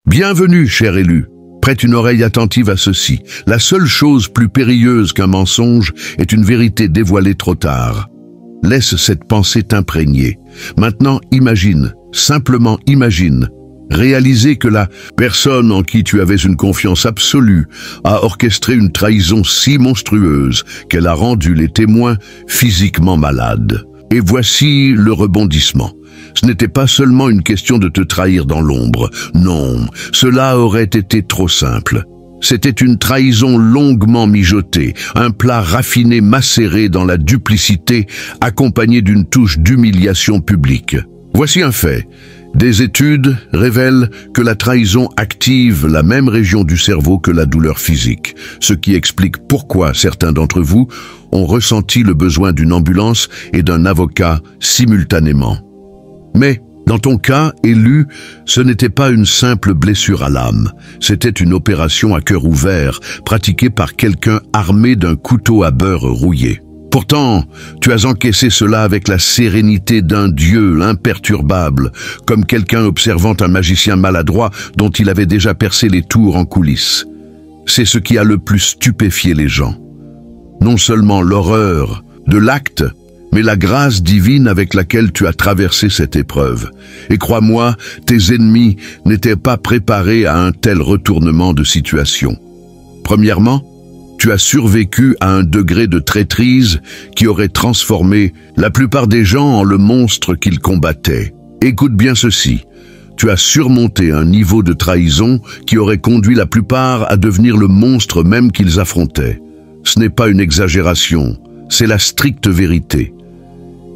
Bienvenue, cher élu. Prête une oreille attentive à ceci. La seule chose plus périlleuse qu'un mensonge est une vérité dévoilée trop tard. Laisse cette pensée t'imprégner. Maintenant, imagine, simplement imagine, réaliser que la personne en qui tu avais une confiance absolue a orchestré une trahison si monstrueuse qu'elle a rendu les témoins physiquement malades. Et voici le rebondissement. Ce n'était pas seulement une question de te trahir dans l'ombre. Non, cela aurait été trop simple. C'était une trahison longuement mijotée, un plat raffiné macéré dans la duplicité, accompagné d'une touche d'humiliation publique. Voici un fait. Des études révèlent que la trahison active la même région du cerveau que la douleur physique, ce qui explique pourquoi certains d'entre vous ont ressenti le besoin d'une ambulance et d'un avocat simultanément. Mais, dans ton cas, élu, ce n'était pas une simple blessure à l'âme, c'était une opération à cœur ouvert, pratiquée par quelqu'un armé d'un couteau à beurre rouillé. Pourtant, tu as encaissé cela avec la sérénité d'un dieu imperturbable, comme quelqu'un observant un magicien maladroit dont il avait déjà percé les tours en coulisses. C'est ce qui a le plus stupéfié les gens. Non seulement l'horreur de l'acte, mais la grâce divine avec laquelle tu as traversé cette épreuve. Et crois-moi, tes ennemis n'étaient pas préparés à un tel retournement de situation. Premièrement, tu as survécu à un degré de traîtrise qui aurait transformé la plupart des gens en le monstre qu'ils combattaient. Écoute bien ceci. Tu as surmonté un niveau de trahison qui aurait conduit la plupart à devenir le monstre même qu'ils affrontaient. Ce n'est pas une exagération, c'est la stricte vérité.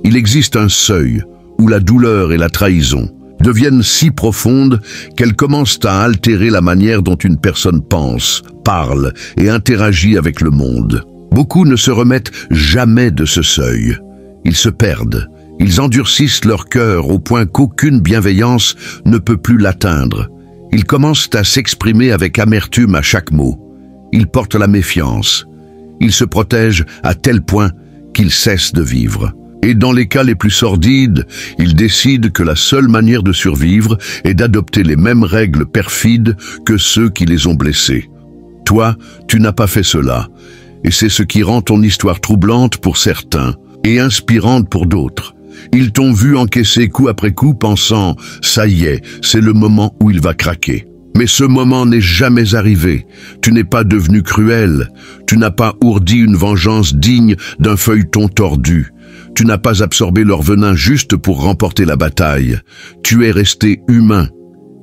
Il existe un seuil où la douleur et la trahison deviennent si profondes qu'elles commencent à altérer la manière dont une personne pense, parle et interagit avec le monde. Beaucoup ne se remettent jamais de ce seuil. Ils se perdent. Ils endurcissent leur cœur au point qu'aucune bienveillance ne peut plus l'atteindre. Ils commencent à s'exprimer avec amertume à chaque mot. Ils portent la méfiance. Ils se protègent à tel point qu'ils cessent de vivre. Et dans les cas les plus sordides, ils décident que la seule manière de survivre est d'adopter les mêmes règles perfides que ceux qui les ont blessés. Toi, tu n'as pas fait cela, et c'est ce qui rend ton histoire troublante pour certains et inspirante pour d'autres. Ils t'ont vu encaisser coup après coup pensant « ça y est, c'est le moment où il va craquer ». Mais ce moment n'est jamais arrivé. Tu n'es pas devenu cruel. Tu n'as pas ourdi une vengeance digne d'un feuilleton tordu. Tu n'as pas absorbé leur venin juste pour remporter la bataille. Tu es resté humain.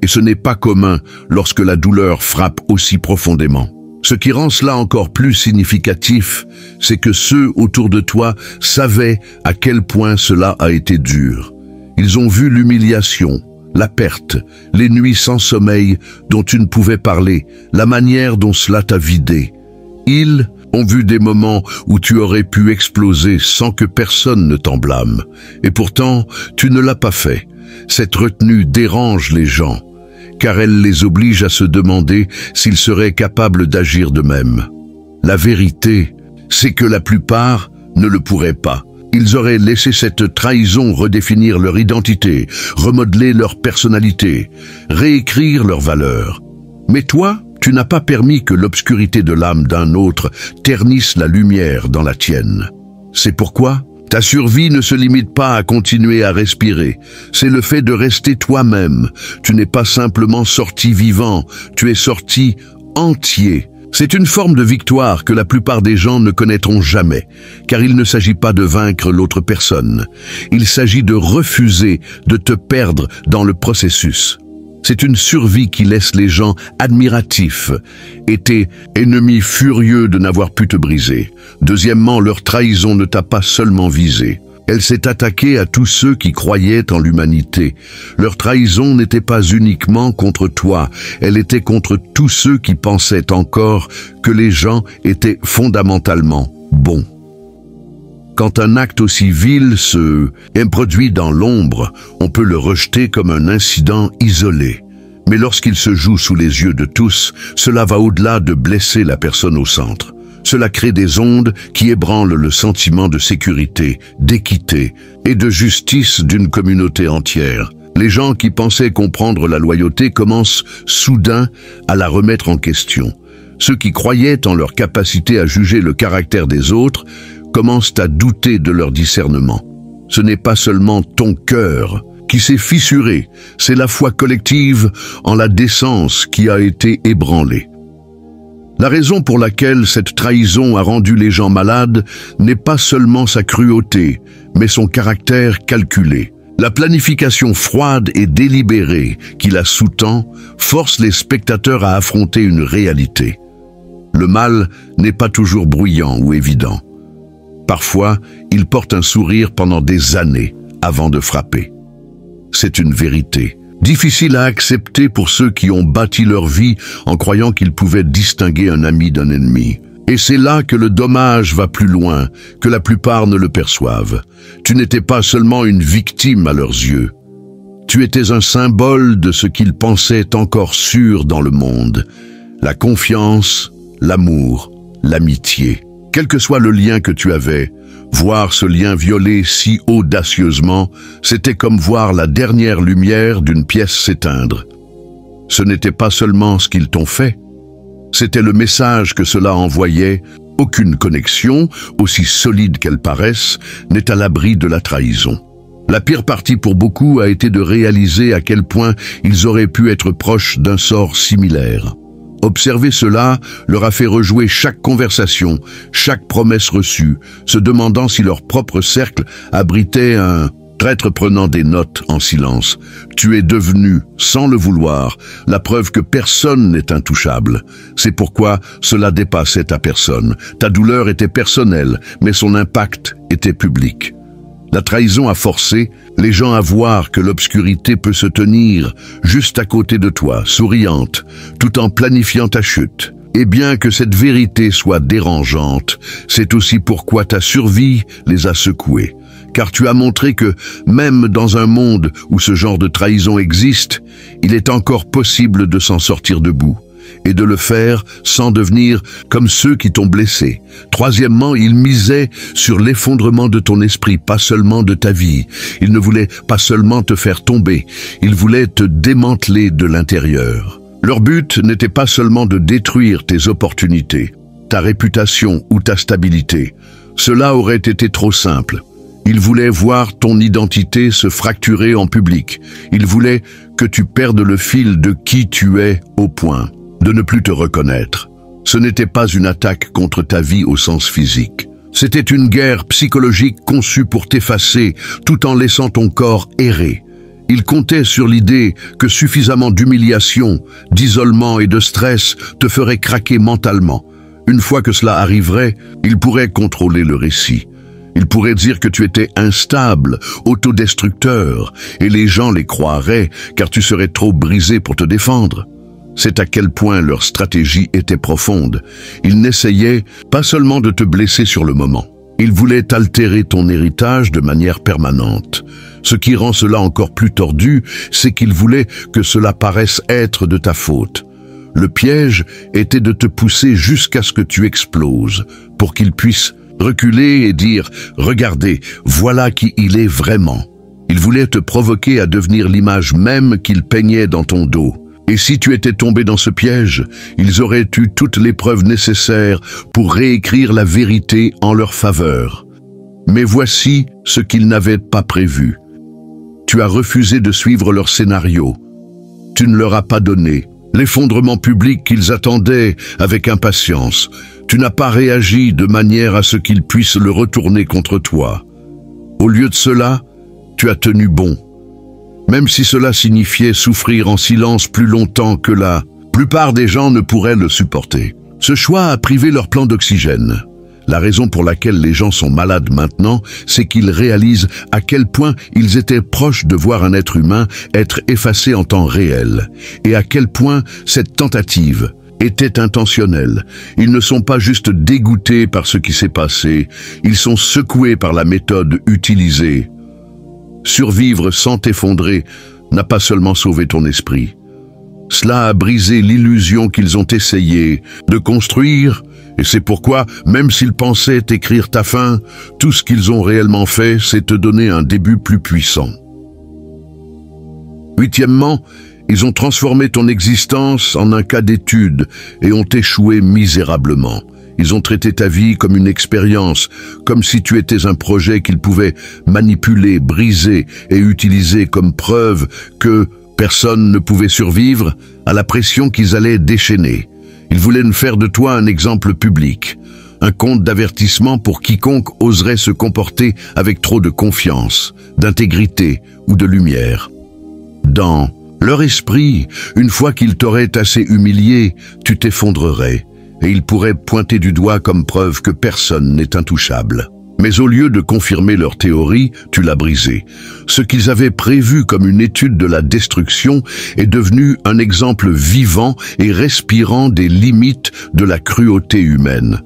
Et ce n'est pas commun lorsque la douleur frappe aussi profondément. Ce qui rend cela encore plus significatif, c'est que ceux autour de toi savaient à quel point cela a été dur. Ils ont vu l'humiliation, la perte, les nuits sans sommeil dont tu ne pouvais parler, la manière dont cela t'a vidé. Ils ont vu des moments où tu aurais pu exploser sans que personne ne t'en blâme. Et pourtant, tu ne l'as pas fait. Cette retenue dérange les gens, car elle les oblige à se demander s'ils seraient capables d'agir de même. La vérité, c'est que la plupart ne le pourraient pas. Ils auraient laissé cette trahison redéfinir leur identité, remodeler leur personnalité, réécrire leurs valeurs. Mais toi, tu n'as pas permis que l'obscurité de l'âme d'un autre ternisse la lumière dans la tienne. C'est pourquoi ta survie ne se limite pas à continuer à respirer. C'est le fait de rester toi-même. Tu n'es pas simplement sorti vivant, tu es sorti entier. C'est une forme de victoire que la plupart des gens ne connaîtront jamais, car il ne s'agit pas de vaincre l'autre personne. Il s'agit de refuser de te perdre dans le processus. C'est une survie qui laisse les gens admiratifs et tes ennemis furieux de n'avoir pu te briser. Deuxièmement, leur trahison ne t'a pas seulement visé. Elle s'est attaquée à tous ceux qui croyaient en l'humanité. Leur trahison n'était pas uniquement contre toi, elle était contre tous ceux qui pensaient encore que les gens étaient fondamentalement bons. Quand un acte aussi vil se produit dans l'ombre, on peut le rejeter comme un incident isolé. Mais lorsqu'il se joue sous les yeux de tous, cela va au-delà de blesser la personne au centre. Cela crée des ondes qui ébranlent le sentiment de sécurité, d'équité et de justice d'une communauté entière. Les gens qui pensaient comprendre la loyauté commencent soudain à la remettre en question. Ceux qui croyaient en leur capacité à juger le caractère des autres commencent à douter de leur discernement. Ce n'est pas seulement ton cœur qui s'est fissuré, c'est la foi collective en la décence qui a été ébranlée. La raison pour laquelle cette trahison a rendu les gens malades n'est pas seulement sa cruauté, mais son caractère calculé. La planification froide et délibérée qui la sous-tend force les spectateurs à affronter une réalité. Le mal n'est pas toujours bruyant ou évident. Parfois, il porte un sourire pendant des années avant de frapper. C'est une vérité, difficile à accepter pour ceux qui ont bâti leur vie en croyant qu'ils pouvaient distinguer un ami d'un ennemi. Et c'est là que le dommage va plus loin, que la plupart ne le perçoivent. Tu n'étais pas seulement une victime à leurs yeux. Tu étais un symbole de ce qu'ils pensaient encore sûr dans le monde. La confiance, l'amour, l'amitié. Quel que soit le lien que tu avais, voir ce lien violé si audacieusement, c'était comme voir la dernière lumière d'une pièce s'éteindre. Ce n'était pas seulement ce qu'ils t'ont fait, c'était le message que cela envoyait. Aucune connexion, aussi solide qu'elle paraisse, n'est à l'abri de la trahison. La pire partie pour beaucoup a été de réaliser à quel point ils auraient pu être proches d'un sort similaire. Observer cela leur a fait rejouer chaque conversation, chaque promesse reçue, se demandant si leur propre cercle abritait un traître prenant des notes en silence. Tu es devenu, sans le vouloir, la preuve que personne n'est intouchable. C'est pourquoi cela dépassait ta personne. Ta douleur était personnelle, mais son impact était public. La trahison a forcé les gens à voir que l'obscurité peut se tenir juste à côté de toi, souriante, tout en planifiant ta chute. Et bien que cette vérité soit dérangeante, c'est aussi pourquoi ta survie les a secoués. Car tu as montré que, même dans un monde où ce genre de trahison existe, il est encore possible de s'en sortir debout. Et de le faire sans devenir comme ceux qui t'ont blessé. Troisièmement, il misait sur l'effondrement de ton esprit, pas seulement de ta vie. Il ne voulait pas seulement te faire tomber, il voulait te démanteler de l'intérieur. Leur but n'était pas seulement de détruire tes opportunités, ta réputation ou ta stabilité. Cela aurait été trop simple. Ils voulaient voir ton identité se fracturer en public. Ils voulaient que tu perdes le fil de qui tu es au point de ne plus te reconnaître. Ce n'était pas une attaque contre ta vie au sens physique. C'était une guerre psychologique conçue pour t'effacer tout en laissant ton corps errer. Ils comptaient sur l'idée que suffisamment d'humiliation, d'isolement et de stress te feraient craquer mentalement. Une fois que cela arriverait, ils pourraient contrôler le récit. Ils pourraient dire que tu étais instable, autodestructeur, et les gens les croiraient car tu serais trop brisé pour te défendre. C'est à quel point leur stratégie était profonde. Ils n'essayaient pas seulement de te blesser sur le moment. Ils voulaient altérer ton héritage de manière permanente. Ce qui rend cela encore plus tordu, c'est qu'ils voulaient que cela paraisse être de ta faute. Le piège était de te pousser jusqu'à ce que tu exploses, pour qu'ils puissent reculer et dire « Regardez, voilà qui il est vraiment ». Ils voulaient te provoquer à devenir l'image même qu'ils peignaient dans ton dos. Et si tu étais tombé dans ce piège, ils auraient eu toutes les preuves nécessaires pour réécrire la vérité en leur faveur. Mais voici ce qu'ils n'avaient pas prévu. Tu as refusé de suivre leur scénario. Tu ne leur as pas donné l'effondrement public qu'ils attendaient avec impatience. Tu n'as pas réagi de manière à ce qu'ils puissent le retourner contre toi. Au lieu de cela, tu as tenu bon. Même si cela signifiait souffrir en silence plus longtemps que la plupart des gens ne pourraient le supporter. Ce choix a privé leur plan d'oxygène. La raison pour laquelle les gens sont malades maintenant, c'est qu'ils réalisent à quel point ils étaient proches de voir un être humain être effacé en temps réel, et à quel point cette tentative était intentionnelle. Ils ne sont pas juste dégoûtés par ce qui s'est passé, ils sont secoués par la méthode utilisée. Survivre sans t'effondrer n'a pas seulement sauvé ton esprit. Cela a brisé l'illusion qu'ils ont essayé de construire, et c'est pourquoi, même s'ils pensaient écrire ta fin, tout ce qu'ils ont réellement fait, c'est te donner un début plus puissant. Huitièmement, ils ont transformé ton existence en un cas d'étude et ont échoué misérablement. Ils ont traité ta vie comme une expérience, comme si tu étais un projet qu'ils pouvaient manipuler, briser et utiliser comme preuve que personne ne pouvait survivre à la pression qu'ils allaient déchaîner. Ils voulaient faire de toi un exemple public, un compte d'avertissement pour quiconque oserait se comporter avec trop de confiance, d'intégrité ou de lumière. Dans leur esprit, une fois qu'ils t'auraient assez humilié, tu t'effondrerais, et ils pourraient pointer du doigt comme preuve que personne n'est intouchable. Mais au lieu de confirmer leur théorie, tu l'as brisée. Ce qu'ils avaient prévu comme une étude de la destruction est devenu un exemple vivant et respirant des limites de la cruauté humaine.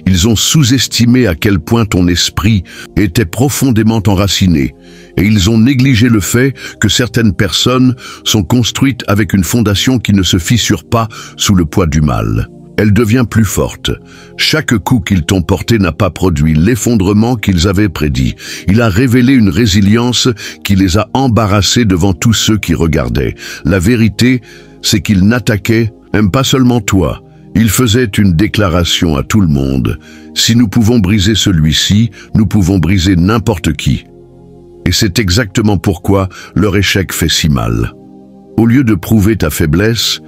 Ils ont sous-estimé à quel point ton esprit était profondément enraciné, et ils ont négligé le fait que certaines personnes sont construites avec une fondation qui ne se fissure pas sous le poids du mal. Elle devient plus forte. Chaque coup qu'ils t'ont porté n'a pas produit l'effondrement qu'ils avaient prédit. Il a révélé une résilience qui les a embarrassés devant tous ceux qui regardaient. La vérité, c'est qu'ils n'attaquaient même pas seulement toi. Ils faisaient une déclaration à tout le monde. Si nous pouvons briser celui-ci, nous pouvons briser n'importe qui. Et c'est exactement pourquoi leur échec fait si mal. Au lieu de prouver ta faiblesse,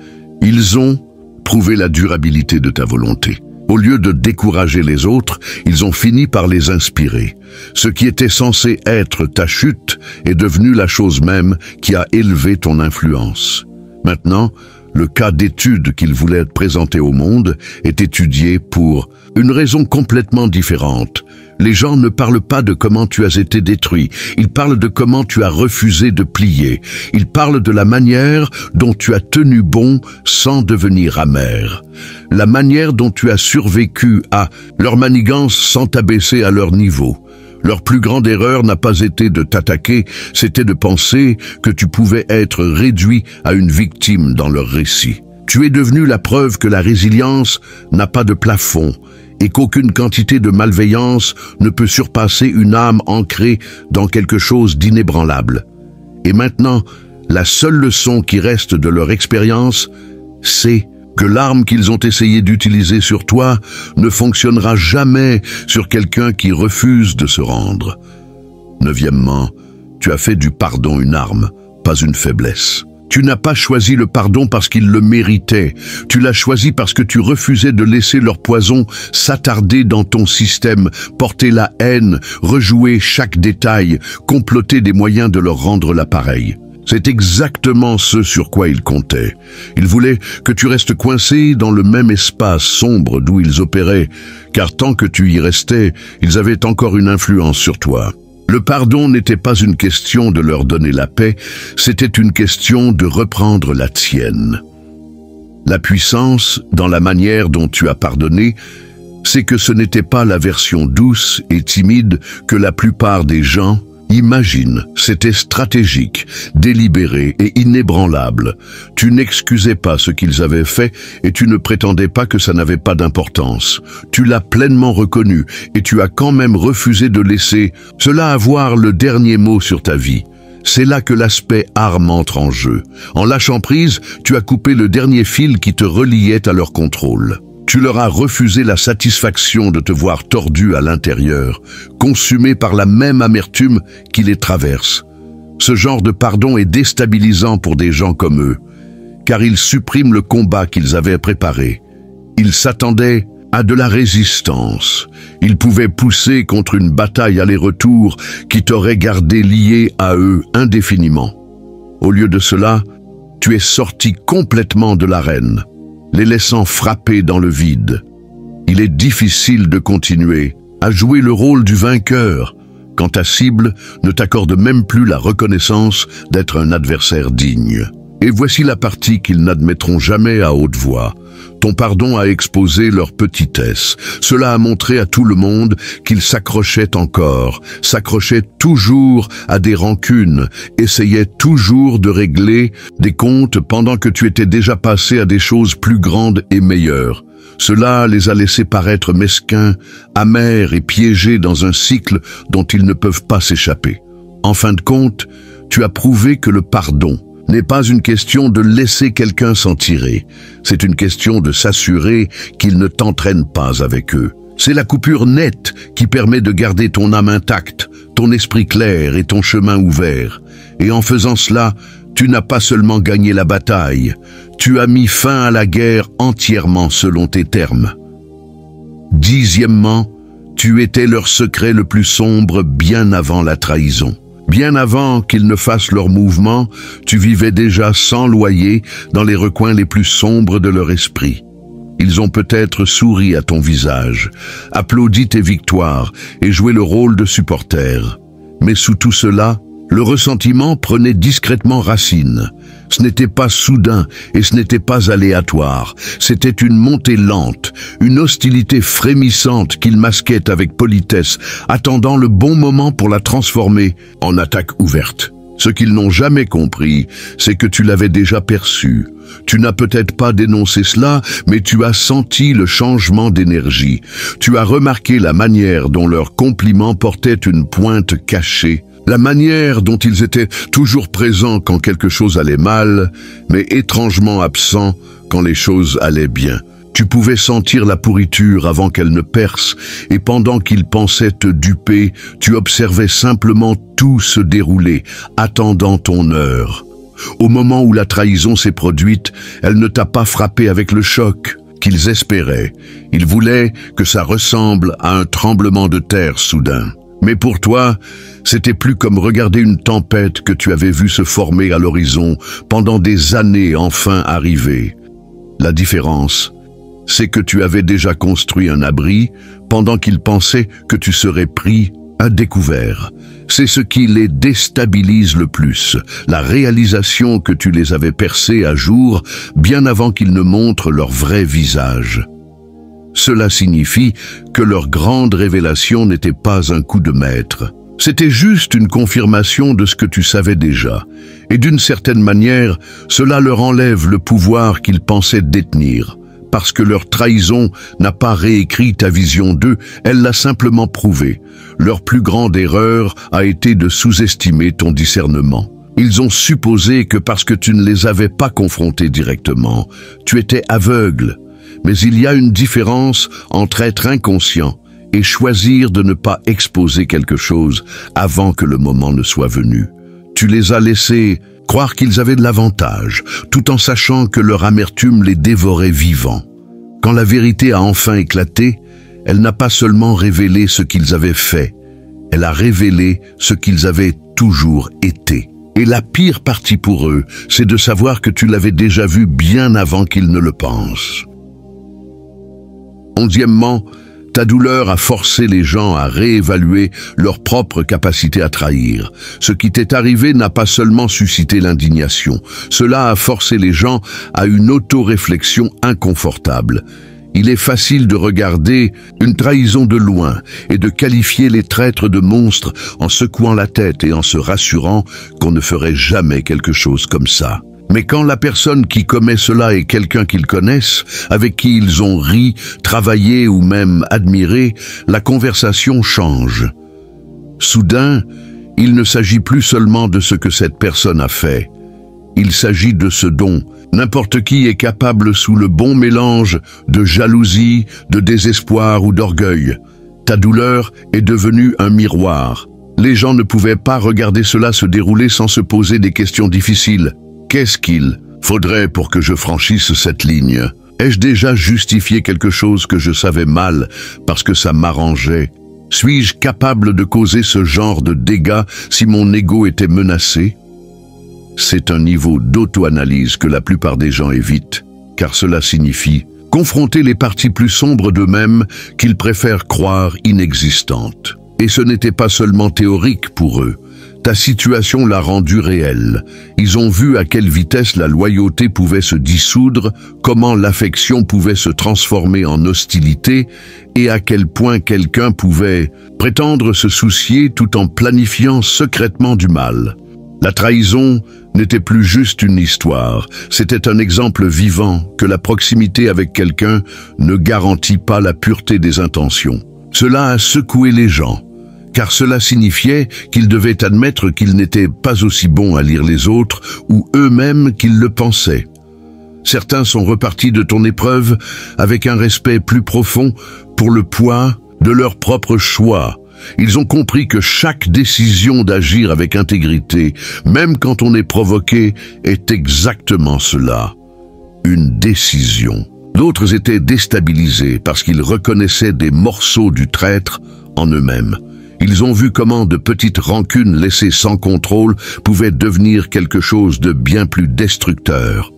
ils ont prouvé la durabilité de ta volonté. Au lieu de décourager les autres, ils ont fini par les inspirer. Ce qui était censé être ta chute est devenu la chose même qui a élevé ton influence. Maintenant, le cas d'étude qu'ils voulaient présenter au monde est étudié pour une raison complètement différente. Les gens ne parlent pas de comment tu as été détruit, ils parlent de comment tu as refusé de plier. Ils parlent de la manière dont tu as tenu bon sans devenir amer. La manière dont tu as survécu à leur manigance sans t'abaisser à leur niveau. Leur plus grande erreur n'a pas été de t'attaquer, c'était de penser que tu pouvais être réduit à une victime dans leur récit. Tu es devenu la preuve que la résilience n'a pas de plafond et qu'aucune quantité de malveillance ne peut surpasser une âme ancrée dans quelque chose d'inébranlable. Et maintenant, la seule leçon qui reste de leur expérience, c'est que l'arme qu'ils ont essayé d'utiliser sur toi ne fonctionnera jamais sur quelqu'un qui refuse de se rendre. Neuvièmement, tu as fait du pardon une arme, pas une faiblesse. Tu n'as pas choisi le pardon parce qu'ils le méritaient. Tu l'as choisi parce que tu refusais de laisser leur poison s'attarder dans ton système, porter la haine, rejouer chaque détail, comploter des moyens de leur rendre l'appareil. C'est exactement ce sur quoi ils comptaient. Ils voulaient que tu restes coincé dans le même espace sombre d'où ils opéraient, car tant que tu y restais, ils avaient encore une influence sur toi. Le pardon n'était pas une question de leur donner la paix, c'était une question de reprendre la tienne. La puissance, dans la manière dont tu as pardonné, c'est que ce n'était pas la version douce et timide que la plupart des gens imaginent. C'était stratégique, délibéré et inébranlable. Tu n'excusais pas ce qu'ils avaient fait et tu ne prétendais pas que ça n'avait pas d'importance. Tu l'as pleinement reconnu et tu as quand même refusé de laisser cela avoir le dernier mot sur ta vie. C'est là que l'aspect arme entre en jeu. En lâchant prise, tu as coupé le dernier fil qui te reliait à leur contrôle. Tu leur as refusé la satisfaction de te voir tordu à l'intérieur, consumé par la même amertume qui les traverse. Ce genre de pardon est déstabilisant pour des gens comme eux, car il supprime le combat qu'ils avaient préparé. Ils s'attendaient à de la résistance. Ils pouvaient pousser contre une bataille aller-retour qui t'aurait gardé lié à eux indéfiniment. Au lieu de cela, tu es sorti complètement de l'arène, les laissant frapper dans le vide. Il est difficile de continuer à jouer le rôle du vainqueur quand ta cible ne t'accorde même plus la reconnaissance d'être un adversaire digne. Et voici la partie qu'ils n'admettront jamais à haute voix. Ton pardon a exposé leur petitesse. Cela a montré à tout le monde qu'ils s'accrochaient encore, s'accrochaient toujours à des rancunes, essayaient toujours de régler des comptes pendant que tu étais déjà passé à des choses plus grandes et meilleures. Cela les a laissés paraître mesquins, amers et piégés dans un cycle dont ils ne peuvent pas s'échapper. En fin de compte, tu as prouvé que le pardon n'est pas une question de laisser quelqu'un s'en tirer. C'est une question de s'assurer qu'il ne t'entraîne pas avec eux. C'est la coupure nette qui permet de garder ton âme intacte, ton esprit clair et ton chemin ouvert. Et en faisant cela, tu n'as pas seulement gagné la bataille, tu as mis fin à la guerre entièrement selon tes termes. 10e, tu étais leur secret le plus sombre bien avant la trahison. Bien avant qu'ils ne fassent leur mouvement, tu vivais déjà sans loyer dans les recoins les plus sombres de leur esprit. Ils ont peut-être souri à ton visage, applaudi tes victoires et joué le rôle de supporter. Mais sous tout cela, le ressentiment prenait discrètement racine. Ce n'était pas soudain et ce n'était pas aléatoire. C'était une montée lente, une hostilité frémissante qu'ils masquaient avec politesse, attendant le bon moment pour la transformer en attaque ouverte. Ce qu'ils n'ont jamais compris, c'est que tu l'avais déjà perçu. Tu n'as peut-être pas dénoncé cela, mais tu as senti le changement d'énergie. Tu as remarqué la manière dont leurs compliments portaient une pointe cachée. La manière dont ils étaient toujours présents quand quelque chose allait mal, mais étrangement absents quand les choses allaient bien. Tu pouvais sentir la pourriture avant qu'elle ne perce, et pendant qu'ils pensaient te duper, tu observais simplement tout se dérouler, attendant ton heure. Au moment où la trahison s'est produite, elle ne t'a pas frappé avec le choc qu'ils espéraient. Ils voulaient que ça ressemble à un tremblement de terre soudain. Mais pour toi, c'était plus comme regarder une tempête que tu avais vue se former à l'horizon pendant des années enfin arrivées. La différence, c'est que tu avais déjà construit un abri pendant qu'ils pensaient que tu serais pris à découvert. C'est ce qui les déstabilise le plus, la réalisation que tu les avais percés à jour bien avant qu'ils ne montrent leur vrai visage. Cela signifie que leur grande révélation n'était pas un coup de maître. C'était juste une confirmation de ce que tu savais déjà. Et d'une certaine manière, cela leur enlève le pouvoir qu'ils pensaient détenir. Parce que leur trahison n'a pas réécrit ta vision d'eux, elle l'a simplement prouvé. Leur plus grande erreur a été de sous-estimer ton discernement. Ils ont supposé que parce que tu ne les avais pas confrontés directement, tu étais aveugle. Mais il y a une différence entre être inconscient et choisir de ne pas exposer quelque chose avant que le moment ne soit venu. Tu les as laissés croire qu'ils avaient de l'avantage, tout en sachant que leur amertume les dévorait vivants. Quand la vérité a enfin éclaté, elle n'a pas seulement révélé ce qu'ils avaient fait, elle a révélé ce qu'ils avaient toujours été. Et la pire partie pour eux, c'est de savoir que tu l'avais déjà vu bien avant qu'ils ne le pensent. 11e, ta douleur a forcé les gens à réévaluer leur propre capacité à trahir. Ce qui t'est arrivé n'a pas seulement suscité l'indignation, cela a forcé les gens à une auto-réflexion inconfortable. Il est facile de regarder une trahison de loin et de qualifier les traîtres de monstres en secouant la tête et en se rassurant qu'on ne ferait jamais quelque chose comme ça. Mais quand la personne qui commet cela est quelqu'un qu'ils connaissent, avec qui ils ont ri, travaillé ou même admiré, la conversation change. Soudain, il ne s'agit plus seulement de ce que cette personne a fait. Il s'agit de ce dont n'importe qui est capable sous le bon mélange de jalousie, de désespoir ou d'orgueil. Ta douleur est devenue un miroir. Les gens ne pouvaient pas regarder cela se dérouler sans se poser des questions difficiles. Qu'est-ce qu'il faudrait pour que je franchisse cette ligne? Ai-je déjà justifié quelque chose que je savais mal parce que ça m'arrangeait? Suis-je capable de causer ce genre de dégâts si mon ego était menacé? C'est un niveau d'auto-analyse que la plupart des gens évitent, car cela signifie confronter les parties plus sombres d'eux-mêmes qu'ils préfèrent croire inexistantes. Et ce n'était pas seulement théorique pour eux. Ta situation l'a rendu réelle. Ils ont vu à quelle vitesse la loyauté pouvait se dissoudre, comment l'affection pouvait se transformer en hostilité et à quel point quelqu'un pouvait prétendre se soucier tout en planifiant secrètement du mal. La trahison n'était plus juste une histoire, c'était un exemple vivant que la proximité avec quelqu'un ne garantit pas la pureté des intentions. Cela a secoué les gens, car cela signifiait qu'ils devaient admettre qu'ils n'étaient pas aussi bons à lire les autres ou eux-mêmes qu'ils le pensaient. Certains sont repartis de ton épreuve avec un respect plus profond pour le poids de leur propre choix. Ils ont compris que chaque décision d'agir avec intégrité, même quand on est provoqué, est exactement cela, une décision. D'autres étaient déstabilisés parce qu'ils reconnaissaient des morceaux du traître en eux-mêmes. Ils ont vu comment de petites rancunes laissées sans contrôle pouvaient devenir quelque chose de bien plus destructeur.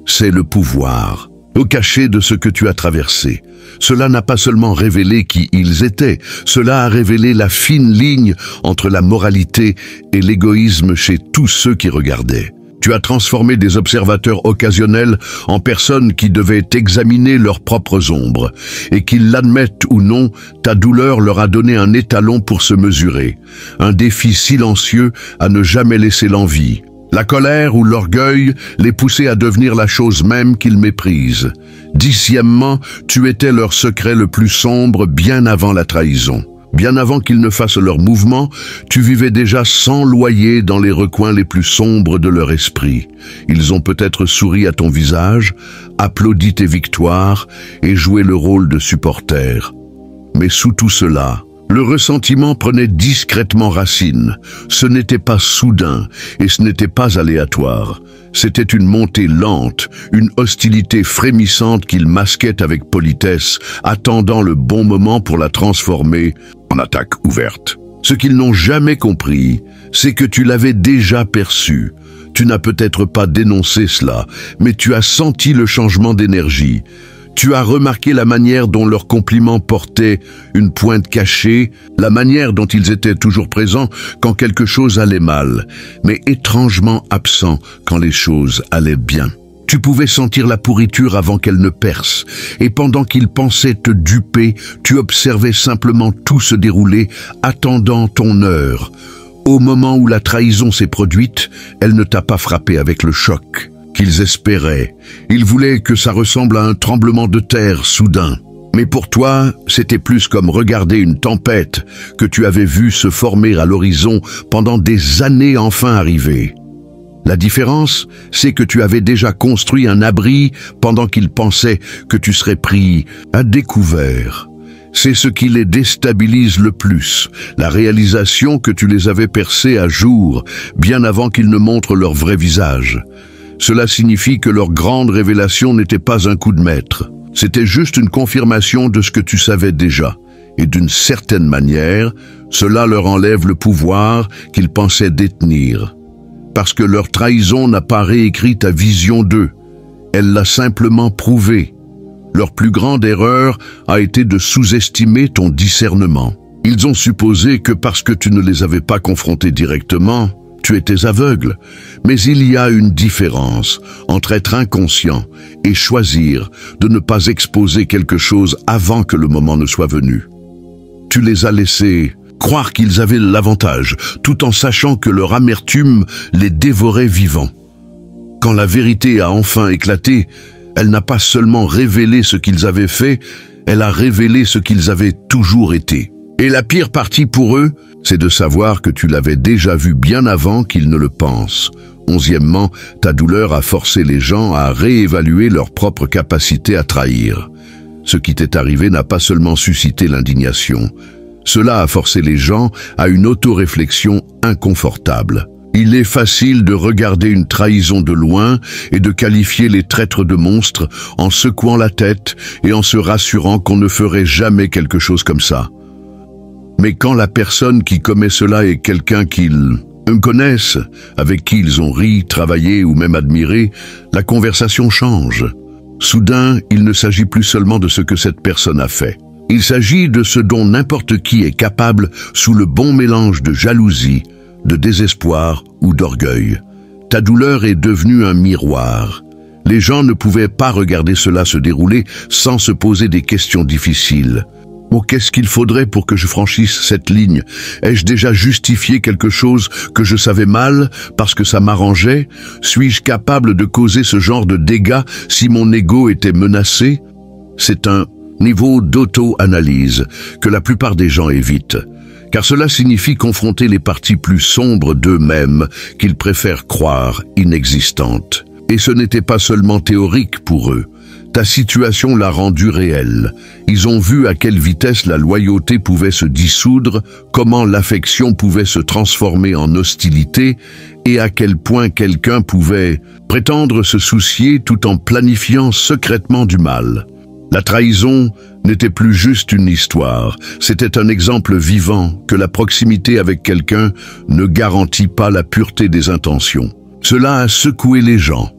C'est le pouvoir, au cachet de ce que tu as traversé. Cela n'a pas seulement révélé qui ils étaient, cela a révélé la fine ligne entre la moralité et l'égoïsme chez tous ceux qui regardaient. Tu as transformé des observateurs occasionnels en personnes qui devaient examiner leurs propres ombres. Et qu'ils l'admettent ou non, ta douleur leur a donné un étalon pour se mesurer. Un défi silencieux à ne jamais laisser l'envie. La colère ou l'orgueil les poussait à devenir la chose même qu'ils méprisent. Dixièmement, tu étais leur secret le plus sombre bien avant la trahison. Bien avant qu'ils ne fassent leur mouvement, tu vivais déjà sans loyer dans les recoins les plus sombres de leur esprit. Ils ont peut-être souri à ton visage, applaudi tes victoires et joué le rôle de supporter. Mais sous tout cela, le ressentiment prenait discrètement racine. Ce n'était pas soudain et ce n'était pas aléatoire. C'était une montée lente, une hostilité frémissante qu'ils masquaient avec politesse, attendant le bon moment pour la transformer en attaque ouverte. Ce qu'ils n'ont jamais compris, c'est que tu l'avais déjà perçu. Tu n'as peut-être pas dénoncé cela, mais tu as senti le changement d'énergie. Tu as remarqué la manière dont leurs compliments portaient une pointe cachée, la manière dont ils étaient toujours présents quand quelque chose allait mal, mais étrangement absents quand les choses allaient bien. Tu pouvais sentir la pourriture avant qu'elle ne perce, et pendant qu'ils pensaient te duper, tu observais simplement tout se dérouler, attendant ton heure. Au moment où la trahison s'est produite, elle ne t'a pas frappé avec le choc qu'ils espéraient. Ils voulaient que ça ressemble à un tremblement de terre soudain. Mais pour toi, c'était plus comme regarder une tempête que tu avais vue se former à l'horizon pendant des années enfin arrivées. La différence, c'est que tu avais déjà construit un abri pendant qu'ils pensaient que tu serais pris à découvert. C'est ce qui les déstabilise le plus, la réalisation que tu les avais percés à jour, bien avant qu'ils ne montrent leur vrai visage. Cela signifie que leur grande révélation n'était pas un coup de maître. C'était juste une confirmation de ce que tu savais déjà. Et d'une certaine manière, cela leur enlève le pouvoir qu'ils pensaient détenir. Parce que leur trahison n'a pas réécrit ta vision d'eux. Elle l'a simplement prouvé. Leur plus grande erreur a été de sous-estimer ton discernement. Ils ont supposé que parce que tu ne les avais pas confrontés directement, tu étais aveugle. Mais il y a une différence entre être inconscient et choisir de ne pas exposer quelque chose avant que le moment ne soit venu. Tu les as laissés croire qu'ils avaient l'avantage, tout en sachant que leur amertume les dévorait vivants. Quand la vérité a enfin éclaté, elle n'a pas seulement révélé ce qu'ils avaient fait, elle a révélé ce qu'ils avaient toujours été. Et la pire partie pour eux, c'est de savoir que tu l'avais déjà vu bien avant qu'ils ne le pensent. 11e, ta douleur a forcé les gens à réévaluer leur propre capacité à trahir. Ce qui t'est arrivé n'a pas seulement suscité l'indignation. Cela a forcé les gens à une autoréflexion inconfortable. Il est facile de regarder une trahison de loin et de qualifier les traîtres de monstres en secouant la tête et en se rassurant qu'on ne ferait jamais quelque chose comme ça. Mais quand la personne qui commet cela est quelqu'un qu'ils connaissent, avec qui ils ont ri, travaillé ou même admiré, la conversation change. Soudain, il ne s'agit plus seulement de ce que cette personne a fait. Il s'agit de ce dont n'importe qui est capable sous le bon mélange de jalousie, de désespoir ou d'orgueil. Ta douleur est devenue un miroir. Les gens ne pouvaient pas regarder cela se dérouler sans se poser des questions difficiles. Oh, qu'est-ce qu'il faudrait pour que je franchisse cette ligne? Ai-je déjà justifié quelque chose que je savais mal parce que ça m'arrangeait? Suis-je capable de causer ce genre de dégâts si mon ego était menacé? C'est un niveau d'auto-analyse que la plupart des gens évitent, car cela signifie confronter les parties plus sombres d'eux-mêmes qu'ils préfèrent croire inexistantes. Et ce n'était pas seulement théorique pour eux. Ta situation l'a rendu réelle. Ils ont vu à quelle vitesse la loyauté pouvait se dissoudre, comment l'affection pouvait se transformer en hostilité et à quel point quelqu'un pouvait prétendre se soucier tout en planifiant secrètement du mal. La trahison n'était plus juste une histoire, c'était un exemple vivant que la proximité avec quelqu'un ne garantit pas la pureté des intentions. Cela a secoué les gens,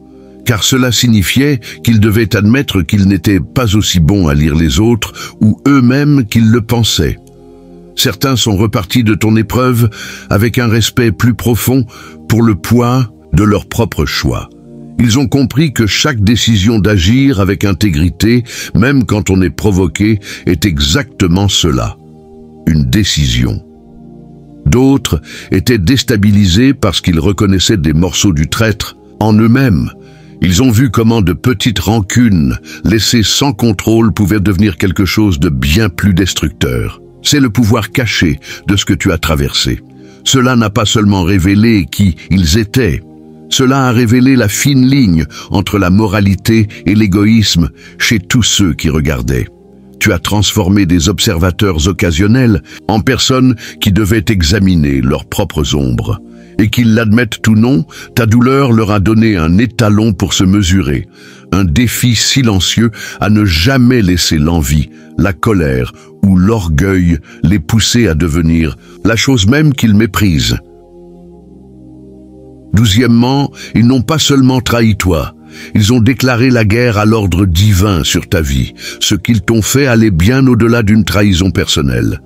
car cela signifiait qu'ils devaient admettre qu'ils n'étaient pas aussi bons à lire les autres ou eux-mêmes qu'ils le pensaient. Certains sont repartis de ton épreuve avec un respect plus profond pour le poids de leur propre choix. Ils ont compris que chaque décision d'agir avec intégrité, même quand on est provoqué, est exactement cela, une décision. D'autres étaient déstabilisés parce qu'ils reconnaissaient des morceaux du traître en eux-mêmes. Ils ont vu comment de petites rancunes, laissées sans contrôle, pouvaient devenir quelque chose de bien plus destructeur. C'est le pouvoir caché de ce que tu as traversé. Cela n'a pas seulement révélé qui ils étaient, cela a révélé la fine ligne entre la moralité et l'égoïsme chez tous ceux qui regardaient. Tu as transformé des observateurs occasionnels en personnes qui devaient examiner leurs propres ombres. Et qu'ils l'admettent ou non, ta douleur leur a donné un étalon pour se mesurer, un défi silencieux à ne jamais laisser l'envie, la colère ou l'orgueil les pousser à devenir la chose même qu'ils méprisent. Douzièmement, ils n'ont pas seulement trahi toi, ils ont déclaré la guerre à l'ordre divin sur ta vie. Ce qu'ils t'ont fait allait bien au-delà d'une trahison personnelle.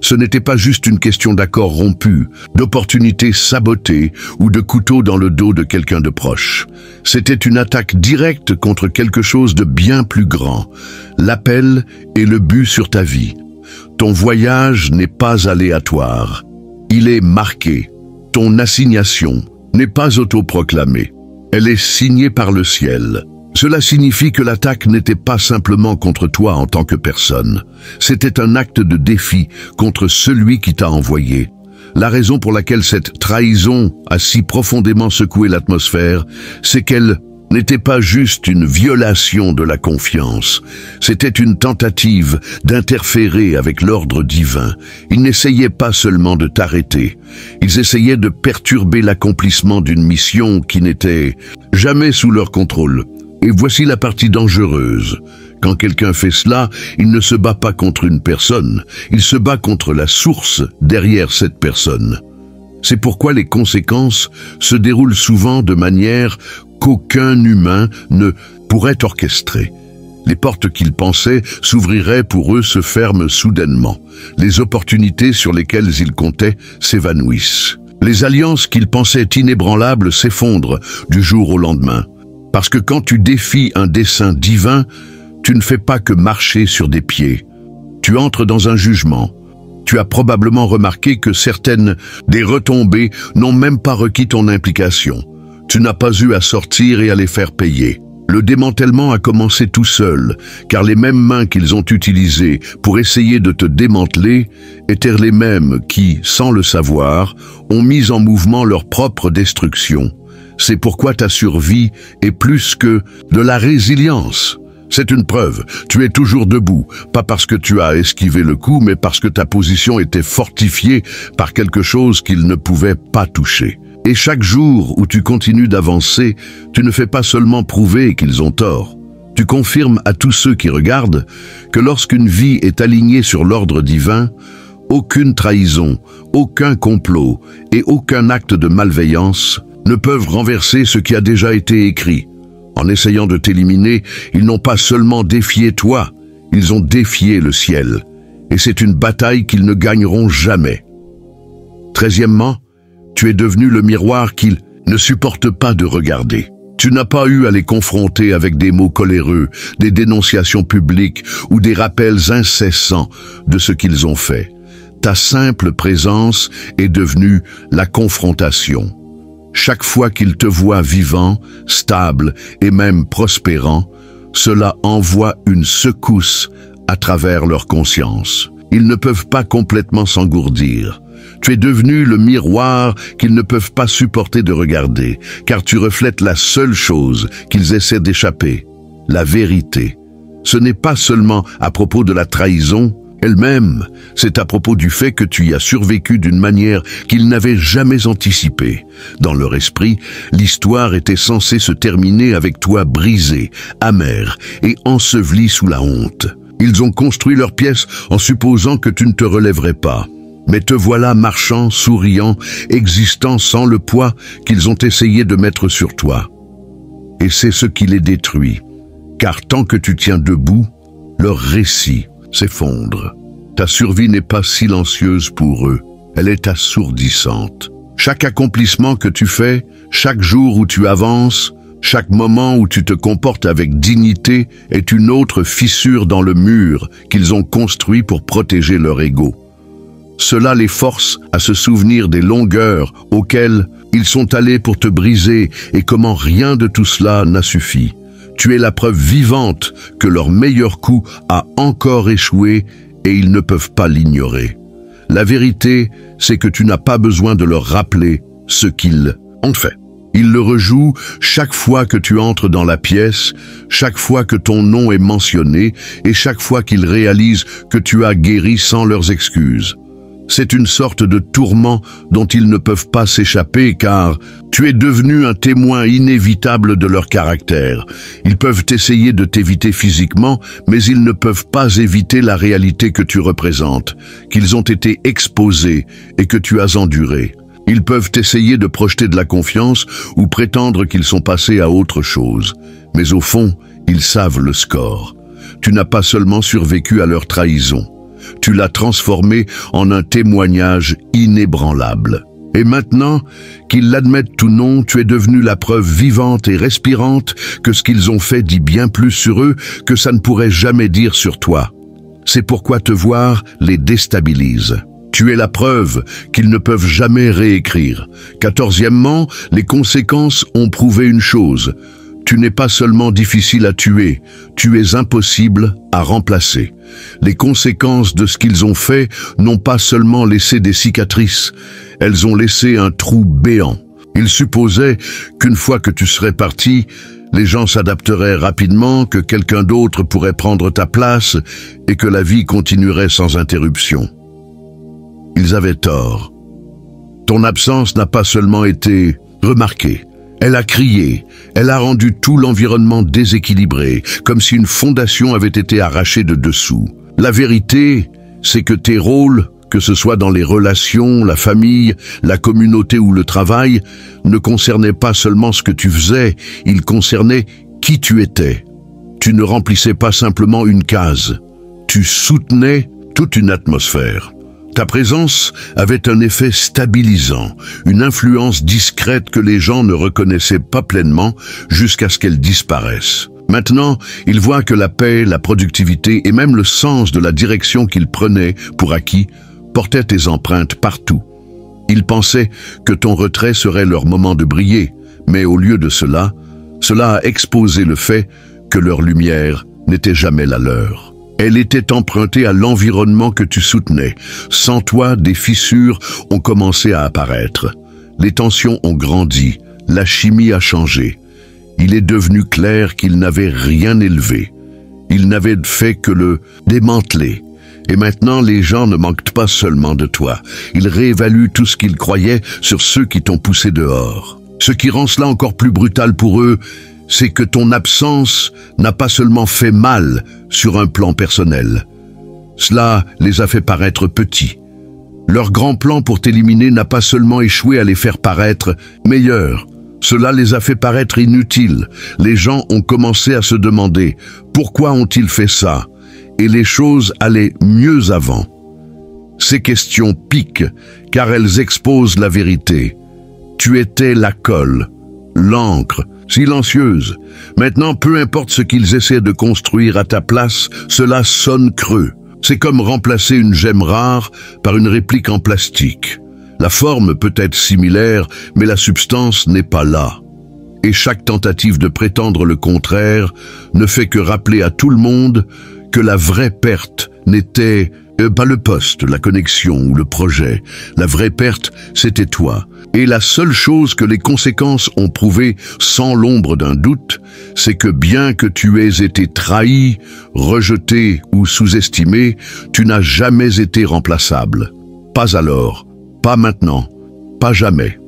Ce n'était pas juste une question d'accord rompu, d'opportunité sabotée ou de couteau dans le dos de quelqu'un de proche. C'était une attaque directe contre quelque chose de bien plus grand, l'appel et le but sur ta vie. Ton voyage n'est pas aléatoire, il est marqué. Ton assignation n'est pas autoproclamée, elle est signée par le ciel. Cela signifie que l'attaque n'était pas simplement contre toi en tant que personne. C'était un acte de défi contre celui qui t'a envoyé. La raison pour laquelle cette trahison a si profondément secoué l'atmosphère, c'est qu'elle n'était pas juste une violation de la confiance. C'était une tentative d'interférer avec l'ordre divin. Ils n'essayaient pas seulement de t'arrêter. Ils essayaient de perturber l'accomplissement d'une mission qui n'était jamais sous leur contrôle. Et voici la partie dangereuse. Quand quelqu'un fait cela, il ne se bat pas contre une personne, il se bat contre la source derrière cette personne. C'est pourquoi les conséquences se déroulent souvent de manière qu'aucun humain ne pourrait orchestrer. Les portes qu'ils pensaient s'ouvriraient pour eux se ferment soudainement. Les opportunités sur lesquelles ils comptaient s'évanouissent. Les alliances qu'ils pensaient inébranlables s'effondrent du jour au lendemain. Parce que quand tu défies un dessein divin, tu ne fais pas que marcher sur des pieds. Tu entres dans un jugement. Tu as probablement remarqué que certaines des retombées n'ont même pas requis ton implication. Tu n'as pas eu à sortir et à les faire payer. Le démantèlement a commencé tout seul, car les mêmes mains qu'ils ont utilisées pour essayer de te démanteler étaient les mêmes qui, sans le savoir, ont mis en mouvement leur propre destruction. C'est pourquoi ta survie est plus que de la résilience. C'est une preuve, tu es toujours debout, pas parce que tu as esquivé le coup, mais parce que ta position était fortifiée par quelque chose qu'ils ne pouvaient pas toucher. Et chaque jour où tu continues d'avancer, tu ne fais pas seulement prouver qu'ils ont tort. Tu confirmes à tous ceux qui regardent que lorsqu'une vie est alignée sur l'ordre divin, aucune trahison, aucun complot et aucun acte de malveillance ne peuvent renverser ce qui a déjà été écrit. En essayant de t'éliminer, ils n'ont pas seulement défié toi, ils ont défié le ciel. Et c'est une bataille qu'ils ne gagneront jamais. 13e, tu es devenu le miroir qu'ils ne supportent pas de regarder. Tu n'as pas eu à les confronter avec des mots coléreux, des dénonciations publiques ou des rappels incessants de ce qu'ils ont fait. Ta simple présence est devenue la confrontation. Chaque fois qu'ils te voient vivant, stable et même prospérant, cela envoie une secousse à travers leur conscience. Ils ne peuvent pas complètement s'engourdir. Tu es devenu le miroir qu'ils ne peuvent pas supporter de regarder, car tu reflètes la seule chose qu'ils essaient d'échapper, la vérité. Ce n'est pas seulement à propos de la trahison elle-même, c'est à propos du fait que tu y as survécu d'une manière qu'ils n'avaient jamais anticipée. Dans leur esprit, l'histoire était censée se terminer avec toi brisé, amer et enseveli sous la honte. Ils ont construit leur pièce en supposant que tu ne te relèverais pas. Mais te voilà marchant, souriant, existant sans le poids qu'ils ont essayé de mettre sur toi. Et c'est ce qui les détruit, car tant que tu tiens debout, leur récit s'effondre. Ta survie n'est pas silencieuse pour eux, elle est assourdissante. Chaque accomplissement que tu fais, chaque jour où tu avances, chaque moment où tu te comportes avec dignité est une autre fissure dans le mur qu'ils ont construit pour protéger leur ego. Cela les force à se souvenir des longueurs auxquelles ils sont allés pour te briser et comment rien de tout cela n'a suffi. Tu es la preuve vivante que leur meilleur coup a encore échoué et ils ne peuvent pas l'ignorer. La vérité, c'est que tu n'as pas besoin de leur rappeler ce qu'ils ont fait. Ils le rejouent chaque fois que tu entres dans la pièce, chaque fois que ton nom est mentionné et chaque fois qu'ils réalisent que tu as guéri sans leurs excuses. C'est une sorte de tourment dont ils ne peuvent pas s'échapper car tu es devenu un témoin inévitable de leur caractère. Ils peuvent essayer de t'éviter physiquement, mais ils ne peuvent pas éviter la réalité que tu représentes, qu'ils ont été exposés et que tu as enduré. Ils peuvent essayer de projeter de la confiance ou prétendre qu'ils sont passés à autre chose. Mais au fond, ils savent le score. Tu n'as pas seulement survécu à leur trahison. Tu l'as transformé en un témoignage inébranlable. Et maintenant, qu'ils l'admettent ou non, tu es devenu la preuve vivante et respirante que ce qu'ils ont fait dit bien plus sur eux que ça ne pourrait jamais dire sur toi. C'est pourquoi te voir les déstabilise. Tu es la preuve qu'ils ne peuvent jamais réécrire. 14e, les conséquences ont prouvé une chose. Tu n'es pas seulement difficile à tuer, tu es impossible à remplacer. Les conséquences de ce qu'ils ont fait n'ont pas seulement laissé des cicatrices, elles ont laissé un trou béant. Ils supposaient qu'une fois que tu serais parti, les gens s'adapteraient rapidement, que quelqu'un d'autre pourrait prendre ta place et que la vie continuerait sans interruption. Ils avaient tort. Ton absence n'a pas seulement été remarquée. Elle a crié, elle a rendu tout l'environnement déséquilibré, comme si une fondation avait été arrachée de dessous. La vérité, c'est que tes rôles, que ce soit dans les relations, la famille, la communauté ou le travail, ne concernaient pas seulement ce que tu faisais, ils concernaient qui tu étais. Tu ne remplissais pas simplement une case, tu soutenais toute une atmosphère. Ta présence avait un effet stabilisant, une influence discrète que les gens ne reconnaissaient pas pleinement jusqu'à ce qu'elle disparaisse. Maintenant, ils voient que la paix, la productivité et même le sens de la direction qu'ils prenaient pour acquis portaient tes empreintes partout. Ils pensaient que ton retrait serait leur moment de briller, mais au lieu de cela, cela a exposé le fait que leur lumière n'était jamais la leur. Elle était empruntée à l'environnement que tu soutenais. Sans toi, des fissures ont commencé à apparaître. Les tensions ont grandi, la chimie a changé. Il est devenu clair qu'ils n'avaient rien élevé. Ils n'avaient fait que le démanteler. Et maintenant, les gens ne manquent pas seulement de toi. Ils réévaluent tout ce qu'ils croyaient sur ceux qui t'ont poussé dehors. Ce qui rend cela encore plus brutal pour eux, c'est que ton absence n'a pas seulement fait mal sur un plan personnel. Cela les a fait paraître petits. Leur grand plan pour t'éliminer n'a pas seulement échoué à les faire paraître meilleurs. Cela les a fait paraître inutiles. Les gens ont commencé à se demander « Pourquoi ont-ils fait ça ?» Et les choses allaient mieux avant. Ces questions piquent, car elles exposent la vérité. Tu étais la colle, l'encre, silencieuse. Maintenant, peu importe ce qu'ils essaient de construire à ta place, cela sonne creux. C'est comme remplacer une gemme rare par une réplique en plastique. La forme peut être similaire, mais la substance n'est pas là. Et chaque tentative de prétendre le contraire ne fait que rappeler à tout le monde que la vraie perte n'était Pas le poste, la connexion ou le projet. La vraie perte, c'était toi. Et la seule chose que les conséquences ont prouvé sans l'ombre d'un doute, c'est que bien que tu aies été trahi, rejeté ou sous-estimé, tu n'as jamais été remplaçable. Pas alors, pas maintenant, pas jamais.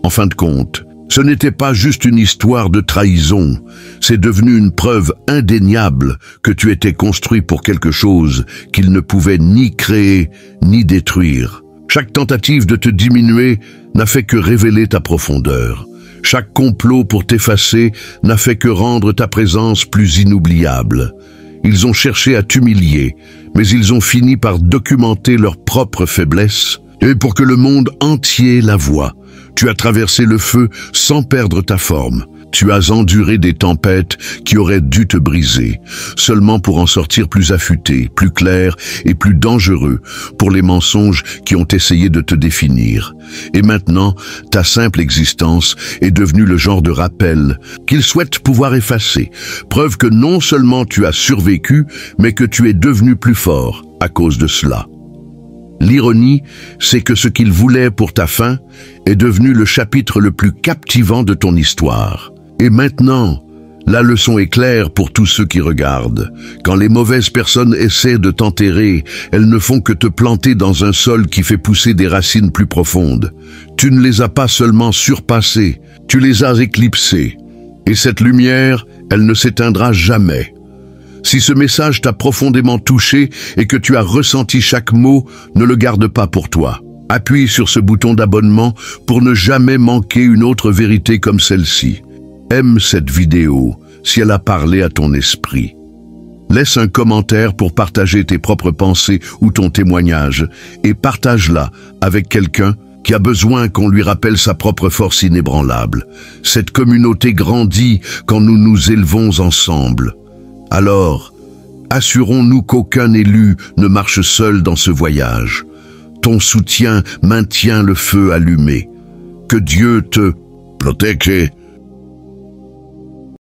En fin de compte, ce n'était pas juste une histoire de trahison, c'est devenu une preuve indéniable que tu étais construit pour quelque chose qu'il ne pouvait ni créer ni détruire. Chaque tentative de te diminuer n'a fait que révéler ta profondeur. Chaque complot pour t'effacer n'a fait que rendre ta présence plus inoubliable. Ils ont cherché à t'humilier, mais ils ont fini par documenter leurs propres faiblesses, et pour que le monde entier la voie. Tu as traversé le feu sans perdre ta forme. Tu as enduré des tempêtes qui auraient dû te briser, seulement pour en sortir plus affûté, plus clair et plus dangereux pour les mensonges qui ont essayé de te définir. Et maintenant, ta simple existence est devenue le genre de rappel qu'ils souhaitent pouvoir effacer, preuve que non seulement tu as survécu, mais que tu es devenu plus fort à cause de cela. L'ironie, c'est que ce qu'ils voulaient pour ta fin est devenu le chapitre le plus captivant de ton histoire. Et maintenant, la leçon est claire pour tous ceux qui regardent. Quand les mauvaises personnes essaient de t'enterrer, elles ne font que te planter dans un sol qui fait pousser des racines plus profondes. Tu ne les as pas seulement surpassées, tu les as éclipsées. Et cette lumière, elle ne s'éteindra jamais. Si ce message t'a profondément touché et que tu as ressenti chaque mot, ne le garde pas pour toi. Appuie sur ce bouton d'abonnement pour ne jamais manquer une autre vérité comme celle-ci. Aime cette vidéo si elle a parlé à ton esprit. Laisse un commentaire pour partager tes propres pensées ou ton témoignage et partage-la avec quelqu'un qui a besoin qu'on lui rappelle sa propre force inébranlable. Cette communauté grandit quand nous nous élevons ensemble. Alors, assurons-nous qu'aucun élu ne marche seul dans ce voyage. Ton soutien maintient le feu allumé. Que Dieu te protège.